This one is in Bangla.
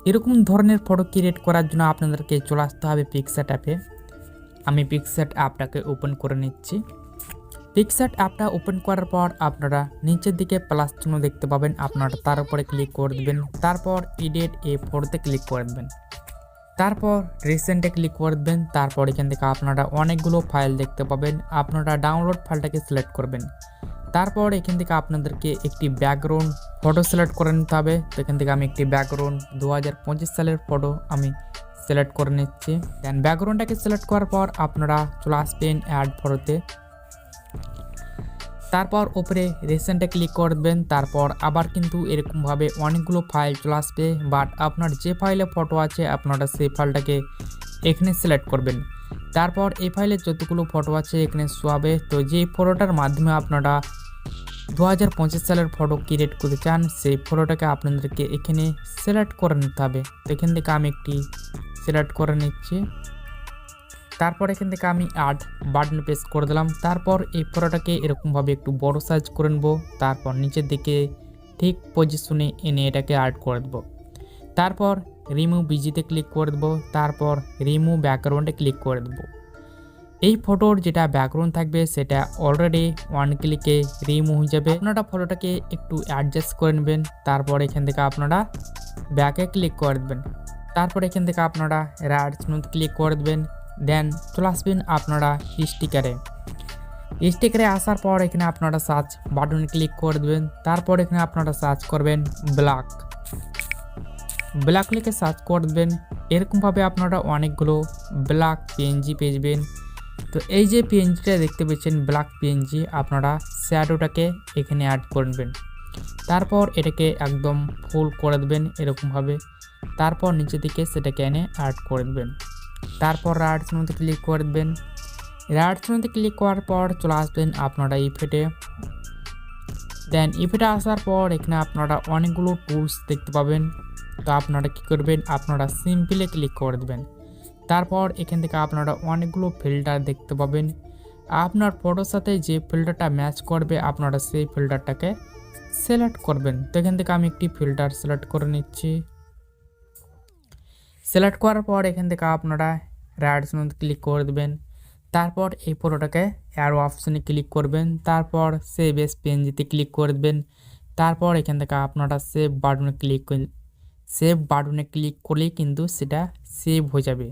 এরকম ধরনের ফটো ক্রিয়েট করার জন্য আপনাদেরকে চলে আসতে হবে পিক্সার্ট অ্যাপে। আমি পিক্সার্ট অ্যাপটাকে ওপেন করে নিচ্ছি। পিক্সার্ট অ্যাপটা ওপেন করার পর আপনারা নিচের দিকে প্লাস চিহ্ন দেখতে পাবেন, আপনারা তার উপরে ক্লিক করে দেবেন। তারপর এডিট এ ফটোতে ক্লিক করে দেবেন। তারপর রিসেন্টে ক্লিক করে দেবেন। তারপর এখান থেকে আপনারা অনেকগুলো ফাইল দেখতে পাবেন, আপনারা ডাউনলোড ফাইলটাকে সিলেক্ট করবেন। তারপর এখান থেকে আপনাদেরকে একটি ব্যাকগ্রাউন্ড ফটো সিলেক্ট করে নিতে হবে। তো এখান থেকে আমি একটি ব্যাকগ্রাউন্ড 2025 সালের ফটো আমি সিলেক্ট করে নিচ্ছি। দেন ব্যাকগ্রাউন্ডটাকে সিলেক্ট করার পর আপনারা চলে আসবেন অ্যাড ফটোতে। তারপর উপরে রিসেন্টে ক্লিক করবেন। তারপর আবার কিন্তু এরকমভাবে অনেকগুলো ফাইল চলে আসবে, বাট আপনার যে ফাইলে ফটো আছে আপনারা সেই ফাইলটাকে এখানে সিলেক্ট করবেন। তারপর এই ফাইলে যতগুলো ফটো আছে এখানে শো হবে। তো যে ফটোটার মাধ্যমে আপনারা 2025 সালের ফটো ক্রিয়েট করতে চান সেই ফটোটাকে আপনাদেরকে এখানে সিলেক্ট করে নিতে হবে। তো এখান থেকে আমি একটি সিলেক্ট করে নিচ্ছি। তারপর এখান থেকে আমি অ্যাড বাটন প্রেস করে দিলাম। তারপর এই ফটোটাকে এরকমভাবে একটু বড় সাইজ করে নেব। তারপর নিচের দিকে ঠিক পজিশনে এনে এটাকে অ্যাড করে দেবো। তারপর রিমুভ বিজিতে ক্লিক করে দেবো। তারপর রিমুভ ব্যাকগ্রাউন্ডে ক্লিক করে দেবো। এই ফটোর যেটা ব্যাকগ্রাউন্ড থাকবে সেটা অলরেডি ওয়ান ক্লিকে রিমুভ হয়ে যাবে। আপনারা ফটোটাকে একটু অ্যাডজাস্ট করে নেবেন। তারপর এখান থেকে আপনারা ব্যাকে ক্লিক করে দেবেন। তারপর এখান থেকে আপনারা রাইট চিহ্নতে ক্লিক করে দেবেন। দেন চলে আসবেন আপনারা স্টিকারে আসার পর এখানে আপনারা সার্চ বাটনে ক্লিক করে দেবেন। তারপর এখানে আপনারা সার্চ করবেন ব্ল্যাক লিখে সার্চ করে দেবেন। এরকমভাবে আপনারা অনেকগুলো ব্ল্যাক পিএনজি পেয়ে যাবেন। তো এই যে পিএনজিটা দেখতে পেয়েছেন ব্ল্যাক পিএনজি, আপনারা শ্যাডোটাকে এখানে অ্যাড করে নেবেন। তারপর এটাকে একদম ফুল করে দেবেন এরকমভাবে। তারপর নিচে দিকে সেটাকে এনে অ্যাড করে দেবেন। তারপর রাইট চিহ্নতে ক্লিক করে দেবেন। রাইট চিহ্নতে ক্লিক করার পর চলে আসবেন আপনারা ইফেক্টে। দেন ইফেক্টে আসার পর এখানে আপনারা অনেকগুলো টুলস দেখতে পাবেন। তো আপনারা কি করবেন, আপনারা সিম্পলি ক্লিক করে দেবেন। তারপর এখান থেকে আপনারা অনেকগুলো ফিল্টার দেখতে পাবেন। আপনার ফটোর সাথে যে ফিল্টারটা ম্যাচ করবে আপনারা সেই ফিল্টারটাকে সিলেক্ট করবেন। তো এখান থেকে আমি একটি ফিল্টার সিলেক্ট করে নিচ্ছি। সিলেক্ট করার পর এখান থেকে আপনারা রাইট চিহ্নতে ক্লিক করে দেবেন। তারপর এই ফটোটাকে অ্যারো অপশনে ক্লিক করবেন। তারপর সেভ এস পিএনজিতে ক্লিক করে দেবেন। তারপর এখান থেকে আপনারা সেভ বাটনে ক্লিক করলেই কিন্তু সেটা সেভ হয়ে যাবে।